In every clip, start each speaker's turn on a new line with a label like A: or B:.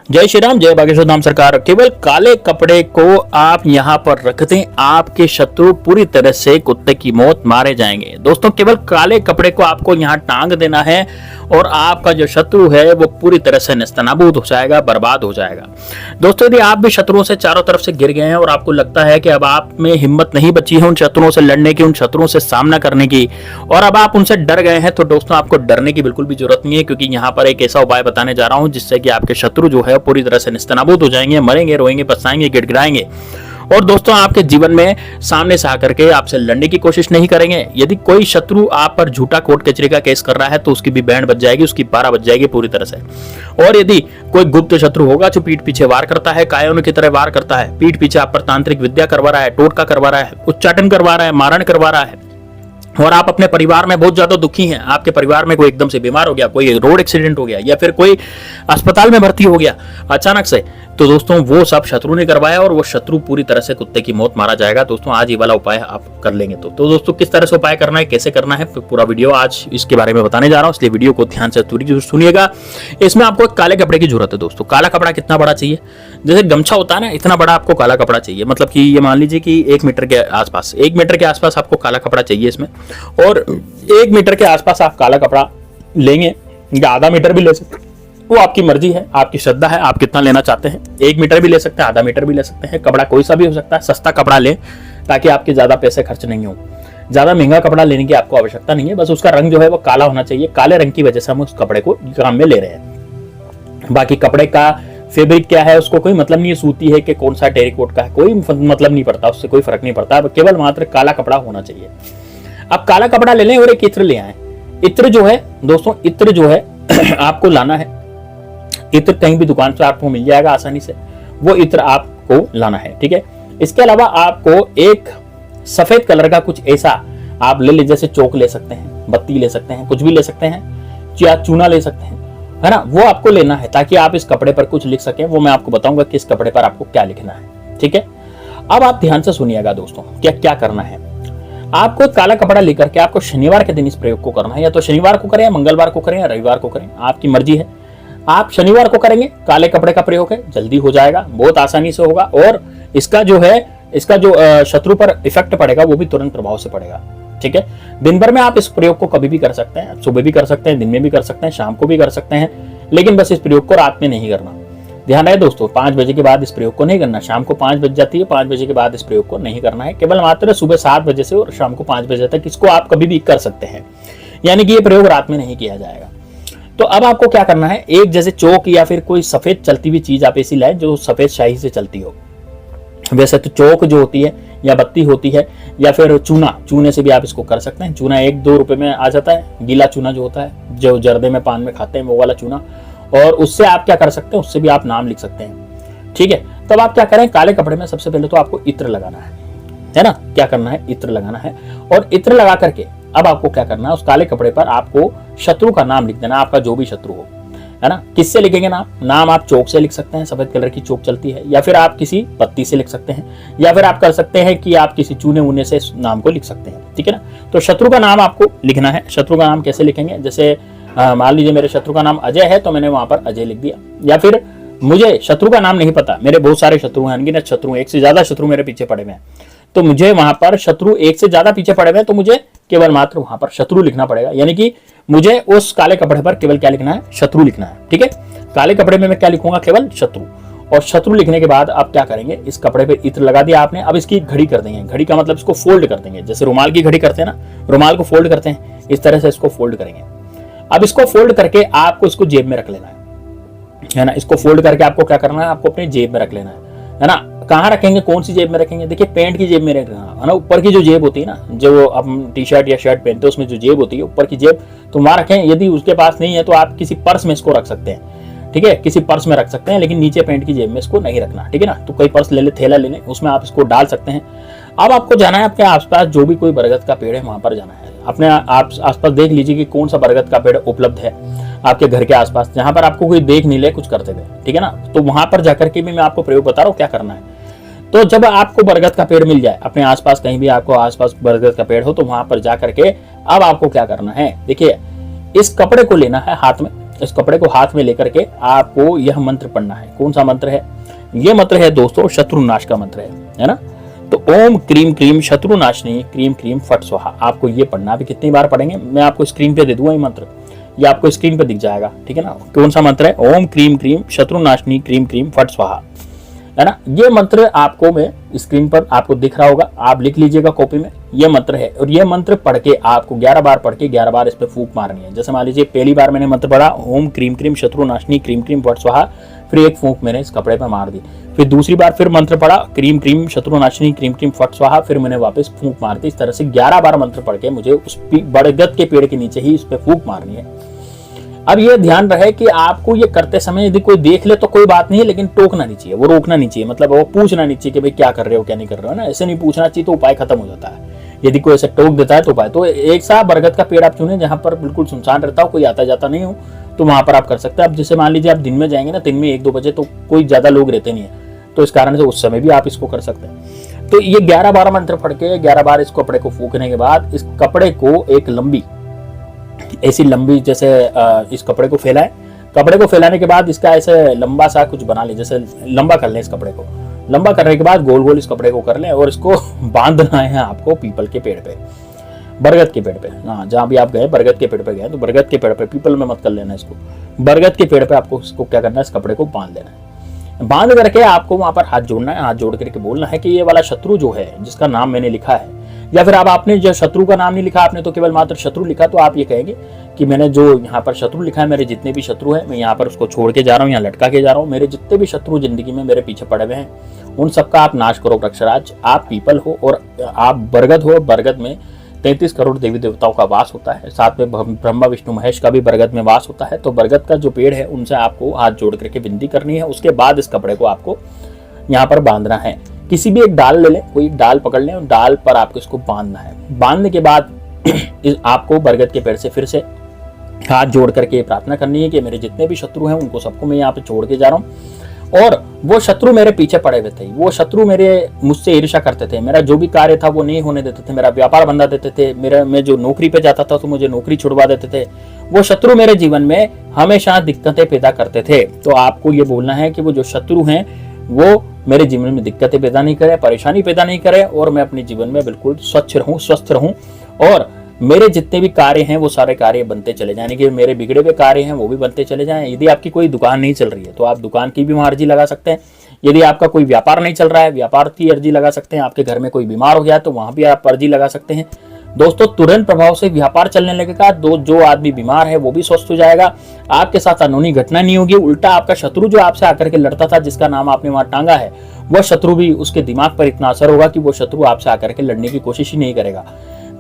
A: जय श्री राम, जय बागेश्वर धाम सरकार। केवल काले कपड़े को आप यहाँ पर रख दें, आपके शत्रु पूरी तरह से कुत्ते की मौत मारे जाएंगे। दोस्तों, केवल काले कपड़े को आपको यहाँ टांग देना है और आपका जो शत्रु है वो पूरी तरह से नेस्तनाबूद हो जाएगा, बर्बाद हो जाएगा। दोस्तों, यदि आप भी शत्रुओं से चारों तरफ से घिर गए हैं और आपको लगता है कि अब आप में हिम्मत नहीं बची है उन शत्रुओं से लड़ने की, उन शत्रुओं से सामना करने की, और अब आप उनसे डर गए हैं, तो दोस्तों आपको डरने की बिल्कुल भी जरूरत नहीं है, क्योंकि यहाँ पर एक ऐसा उपाय बताने जा रहा हूँ जिससे कि आपके शत्रु जो है पूरी तरह से नेस्तनाबूद हो जाएंगे, मरेंगे, रोएंगे, पछताएंगे, गिड़गिड़ाएंगे। और दोस्तों, आपके जीवन में सामने से आकर के आपसे लड़ने की कोशिश नहीं करेंगे। यदि कोई शत्रु आप पर झूठा कोर्ट कचहरी का केस कर रहा है तो उसकी भी बैंड बज जाएगी, उसकी 12 बज जाएगी पूरी तरह से। और यदि कोई गुप्त शत्रु होगा जो पीठ पीछे वार करता है, कायरों की तरह वार करता है, पीठ पीछे आप पर तांत्रिक विद्या करवा रहा है, टोटका करवा रहा है, उच्चाटन करवा रहा है, मारण करवा रहा है, और आप अपने परिवार में बहुत ज्यादा दुखी हैं, आपके परिवार में कोई एकदम से बीमार हो गया, कोई रोड एक्सीडेंट हो गया, या फिर कोई अस्पताल में भर्ती हो गया अचानक से, तो दोस्तों वो सब शत्रु ने करवाया और वो शत्रु पूरी तरह से कुत्ते की मौत मारा जाएगा। दोस्तों, आज ये वाला उपाय आप कर लेंगे तो दोस्तों किस तरह से उपाय करना है, कैसे करना है, पूरा वीडियो आज इसके बारे में बताने जा रहा हूं, इसलिए वीडियो को ध्यान से सुनिएगा। इसमें आपको एक काले कपड़े की जरूरत है। दोस्तों, काला कपड़ा कितना बड़ा चाहिए? जैसे गमछा होता है ना, इतना बड़ा आपको काला कपड़ा चाहिए। मतलब कि ये मान लीजिए कि 1 मीटर के आसपास, 1 मीटर के आसपास आपको काला कपड़ा चाहिए इसमें, और 1 मीटर के आसपास आप काला कपड़ा लेंगे या आधा मीटर भी ले सकते हैं, वो आपकी मर्जी है, आपकी श्रद्धा है, आप कितना लेना चाहते हैं। 1 मीटर भी ले सकते हैं, आधा मीटर भी ले सकते हैं, कपड़ा कोई सा भी हो सकता है। सस्ता कपड़ा लें ताकि आपके ज्यादा पैसे खर्च नहीं हो। ज्यादा महंगा कपड़ा लेने की आपको आवश्यकता नहीं है, बस उसका रंग जो है वो काला होना चाहिए। काले रंग की वजह से हम उस कपड़े को काम में ले रहे हैं। बाकी कपड़े का फैब्रिक क्या है उसको कोई मतलब नहीं है, सूती है कि कौन सा टेरिकोट का है, कोई मतलब नहीं पड़ता, उससे कोई फर्क नहीं पड़ता। केवल मात्र काला कपड़ा होना चाहिए। अब काला कपड़ा ले लें और एक इत्र ले आए। इत्र जो है दोस्तों, इत्र जो है आपको लाना है। इत्र कहीं भी दुकान से आपको मिल जाएगा आसानी से, वो इत्र आपको लाना है, ठीक है। इसके अलावा आपको एक सफेद कलर का कुछ ऐसा आप ले लीजिए, जैसे चौक ले सकते हैं, बत्ती ले सकते हैं, कुछ भी ले सकते हैं, या चूना ले सकते हैं, है ना। वो आपको लेना है ताकि आप इस कपड़े पर कुछ लिख सकें। वो मैं आपको बताऊंगा कि इस कपड़े पर आपको क्या लिखना है, ठीक है। अब आप ध्यान से सुनिएगा दोस्तों, क्या क्या करना है। आपको काला कपड़ा लेकर के आपको शनिवार के दिन इस प्रयोग को करना है। या तो शनिवार को करें, या मंगलवार को करें, या रविवार को करें, आपकी मर्जी है। आप शनिवार को करेंगे, काले कपड़े का प्रयोग है, जल्दी हो जाएगा, बहुत आसानी से होगा, और इसका जो शत्रु पर इफेक्ट पड़ेगा वो भी तुरंत प्रभाव से पड़ेगा, ठीक है। दिन भर में आप इस प्रयोग को कभी भी कर सकते हैं, सुबह भी कर सकते हैं, दिन में भी कर सकते हैं, शाम को भी कर सकते हैं, लेकिन बस इस प्रयोग को रात में नहीं करना। ध्यान रहे दोस्तों, 5 बजे के बाद इस प्रयोग को नहीं करना। शाम को 5 बज जाती है, 5 बजे के बाद इस प्रयोग को नहीं करना है। केवल मात्र सुबह 7 बजे से और शाम को 5 बजे तक इसको आप कभी भी कर सकते हैं, यानी कि ये प्रयोग रात में नहीं किया जाएगा। तो अब आपको क्या करना है, एक जैसे चौक या फिर कोई सफेद चलती हुई चीज आप ऐसी लाएं जो सफेद शाही से चलती हो। वैसे तो चौक जो होती है या बत्ती होती है, या फिर चूने से भी आप इसको कर सकते हैं। चूना 1-2 रुपए में आ जाता है, गीला चूना जो होता है, जो जर्दे में पान में खाते हैं, वो वाला चूना। और उससे आप क्या कर सकते हैं, उससे भी आप नाम लिख सकते हैं, ठीक है। तब आप क्या करें, काले कपड़े में सबसे पहले तो आपको इत्र लगाना है ना। क्या करना है, इत्र लगाना है। और इत्र लगा करके अब आपको क्या करना है, उस काले कपड़े पर आपको शत्रु का नाम लिख देना, आपका जो भी शत्रु हो, है ना। किससे लिखेंगे नाम आप चौक से लिख सकते हैं, सफेद कलर की चौक चलती है, या फिर आप किसी पत्ती से लिख सकते हैं, या फिर आप कर सकते हैं कि आप किसी चूने ऊने से नाम को लिख सकते हैं, ठीक है ना। तो शत्रु का नाम आपको लिखना है। शत्रु का नाम कैसे लिखेंगे, जैसे मान लीजिए मेरे शत्रु का नाम अजय है, तो मैंने वहां पर अजय लिख दिया। या फिर मुझे शत्रु का नाम नहीं पता, मेरे बहुत सारे शत्रु हैं, अनगिनत शत्रु, 1 से ज्यादा शत्रु मेरे पीछे पड़े हुए हैं, तो मुझे वहां पर शत्रु 1 से ज्यादा पीछे पड़े हुए हैं, तो मुझे केवल मात्र वहां पर शत्रु लिखना पड़ेगा। यानी कि मुझे उस काले कपड़े पर केवल क्या लिखना है, शत्रु लिखना है, ठीक है। काले कपड़े में मैं क्या लिखूंगा, केवल शत्रु। और शत्रु लिखने के बाद आप क्या करेंगे, इस कपड़े पे इत्र लगा दिया आपने। अब इसकी घड़ी कर देंगे। घड़ी का मतलब इसको फोल्ड कर देंगे, जैसे रुमाल की घड़ी करते हैं ना, रुमाल को फोल्ड करते हैं, इस तरह से इसको फोल्ड करेंगे। अब इसको फोल्ड करके आपको इसको जेब में रख लेना है ना। इसको फोल्ड करके आपको क्या करना है, आपको अपने जेब में रख लेना है ना। कहाँ रखेंगे, कौन सी जेब में रखेंगे, देखिए पैंट की जेब में रखना है ना। ऊपर की जो जेब होती है ना, जो हम टी शर्ट या शर्ट पहनते हैं उसमें जो जेब होती है, ऊपर की जेब, तो वहां रखें। यदि उसके पास नहीं है तो आप किसी पर्स में इसको रख सकते हैं, ठीक है, किसी पर्स में रख सकते हैं, लेकिन नीचे पैंट की जेब में इसको नहीं रखना, ठीक है ना। तो कोई पर्स ले ले, थैला ले लें, उसमें आप इसको डाल सकते हैं। अब आपको जाना है अपने आसपास जो भी कोई बरगद का पेड़ है वहां पर जाना है। अपने आसपास देख लीजिए कि कौन सा बरगद का पेड़ उपलब्ध है आपके घर के आसपास, जहां पर आपको कोई देख नहीं ले कुछ करते हुए, ठीक है ना। तो वहां पर जाकर के भी मैं आपको प्रयोग बता रहा हूँ क्या करना है। तो जब आपको बरगद का पेड़ मिल जाए अपने आसपास, कहीं भी आपको आसपास बरगद का पेड़ हो, तो वहां पर जाकर के अब आपको क्या करना है, देखिए इस कपड़े को लेना है हाथ में, इस कपड़े को हाथ में लेकर के आपको यह मंत्र पढ़ना है। कौन सा मंत्र है? ये मंत्र है दोस्तों शत्रुनाश का मंत्र है ना। तो ओम क्रीम क्रीम शत्रुनाशनी क्रीम क्रीम फट स्वाहा, आपको ये पढ़ना। भी कितनी बार पढ़ेंगे मैं आपको स्क्रीन पे दे दूंगा ये मंत्र, ये आपको स्क्रीन पे दिख जाएगा, ठीक है ना। कौन सा मंत्र है? ओम क्रीम क्रीम शत्रुनाशनी क्रीम क्रीम फट स्वाहा, है ना। ये मंत्र आपको मैं स्क्रीन पर आपको दिख रहा होगा, आप लिख लीजिएगा कॉपी में। ये मंत्र है और ये मंत्र पढ़ के आपको 11 बार पढ़ के 11 बार इस पे फूंक मारनी है। जैसे मान लीजिए पहली बार मैंने मंत्र पढ़ा ओम क्रीम क्रीम शत्रुनाशनी क्रीम क्रीम फट स्वाहा, फिर एक फूंक मैंने इस कपड़े पे मार दी। फिर दूसरी बार फिर मंत्र पढ़ा क्रीम क्रीम शत्रुनाशनी क्रीम क्रीम फट स्वाहा, फिर मैंने वापस फूंक मार दी। इस तरह से 11 बार मंत्र पढ़ के मुझे उस बरगद के पेड़ के नीचे ही इस पे फूंक मारनी है। अब ये ध्यान रहे कि आपको ये करते समय यदि कोई देख ले तो कोई बात नहीं है, लेकिन टोकना नहीं चाहिए, वो रोकना नहीं चाहिए, मतलब वो पूछना नहीं चाहिए कि भाई क्या कर रहे हो क्या नहीं कर रहे हो ना, ऐसे नहीं पूछना चाहिए, तो उपाय खत्म हो जाता है। यदि कोई ऐसे टोक देता है तो उपाय, तो एक सा बरगद का पेड़ आप चुने जहां पर बिल्कुल सुनसान रहता हो, कोई आता जाता नहीं हो, तो वहां पर आप कर सकते हैं। अब जैसे मान लीजिए आप दिन में जाएंगे ना, दिन में 1-2 बजे तो कोई ज्यादा लोग रहते नहीं है, तो इस कारण से उस समय भी आप इसको कर सकते हैं। तो ये 11 बार मंत्र पढ़ के 11 बार इस कपड़े को फूकने के बाद इस कपड़े को एक लंबी ऐसी लंबी जैसे इस कपड़े को फैलाएं। कपड़े को फैलाने के बाद इसका ऐसे लंबा सा कुछ बना ले, जैसे लंबा कर लें इस कपड़े को। लंबा करने के बाद गोल गोल इस कपड़े को कर लें और इसको बांधना है आपको पीपल के पेड़ पे, बरगद के पेड़ पे। हाँ, जहां भी आप गए बरगद के पेड़ पे गए तो बरगद के पेड़ पे, पीपल में मत कर लेना इसको, बरगद के पेड़ पे आपको इसको क्या करना है, इस कपड़े को बांध लेना है। बांध करके आपको वहां पर हाथ जोड़ना है, हाथ जोड़ करके बोलना है कि ये वाला शत्रु जो है जिसका नाम मैंने लिखा है, या फिर अब आपने जो शत्रु का नाम नहीं लिखा, आपने तो केवल मात्र शत्रु लिखा, तो आप ये कहेंगे कि मैंने जो यहाँ पर शत्रु लिखा है, मेरे जितने भी शत्रु हैं मैं यहाँ पर उसको छोड़ के जा रहा हूँ, यहाँ लटका के जा रहा हूँ। मेरे जितने भी शत्रु जिंदगी में मेरे पीछे पड़े हुए हैं उन सबका आप नाश करो वृक्षराज। आप पीपल हो और आप बरगद हो, बरगद में 33 करोड़ देवी देवताओं का वास होता है, साथ में ब्रह्मा विष्णु महेश का भी बरगद में वास होता है। तो बरगद का जो पेड़ है उनसे आपको हाथ जोड़ करके विनती करनी है। उसके बाद इस कपड़े को आपको यहाँ पर बांधना है। किसी भी एक डाल ले लें, कोई डाल पकड़ लें और डाल पर आपको इसको बांधना है। बांधने के बाद आपको बरगद के पेड़ से फिर से हाथ जोड़ करके प्रार्थना करनी है कि मेरे जितने भी शत्रु हैं उनको सबको मैं यहाँ पे छोड़ के जा रहा हूँ, और वो शत्रु मेरे पीछे पड़े हुए थे, वो शत्रु मेरे मुझसे ईर्ष्या करते थे, मेरा जो भी कार्य था वो नहीं होने देते थे, मेरा व्यापार बंदा देते थे, मेरा मैं जो नौकरी पे जाता था तो मुझे नौकरी छुड़वा देते थे, वो शत्रु मेरे जीवन में हमेशा दिक्कतें पैदा करते थे। तो आपको ये बोलना है कि वो जो शत्रु हैं वो मेरे जीवन में दिक्कतें पैदा नहीं करे, परेशानी पैदा नहीं करे, और मैं अपने जीवन में बिल्कुल स्वच्छ रहूं, स्वस्थ रहूं, और मेरे जितने भी कार्य हैं वो सारे कार्य बनते चले जाएं, कि मेरे बिगड़े हुए कार्य हैं वो भी बनते चले जाएं। यदि आपकी कोई दुकान नहीं चल रही है तो आप दुकान की भी वहां अर्जी लगा सकते हैं। यदि आपका कोई व्यापार नहीं चल रहा है, व्यापार की अर्जी लगा सकते हैं। आपके घर में कोई बीमार हो गया तो वहां भी आप अर्जी लगा सकते हैं। दोस्तों, तुरंत प्रभाव से व्यापार चलने लगेगा, जो आदमी बीमार है वो भी स्वस्थ हो जाएगा, आपके साथ अनहोनी घटना नहीं होगी। उल्टा आपका शत्रु जो आपसे आकर के लड़ता था, जिसका नाम आपने वहां टांगा है, वह शत्रु भी, उसके दिमाग पर इतना असर होगा कि वो शत्रु आपसे आकर के लड़ने की कोशिश ही नहीं करेगा।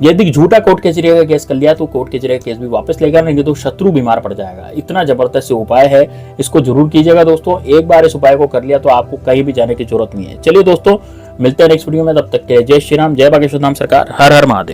A: यदि झूठा कोर्ट कचहरी का केस कर लिया तो कोर्ट कचहरी का केस भी वापस लेगा, नहीं तो शत्रु बीमार पड़ जाएगा। इतना जबरदस्त उपाय है, इसको जरूर कीजिएगा दोस्तों। एक बार इस उपाय को कर लिया तो आपको कहीं भी जाने की जरूरत नहीं है। चलिए दोस्तों, मिलते हैं नेक्स्ट वीडियो में, तब तक के जय श्री राम, जय बागेश्वर धाम सरकार, हर हर महादेव।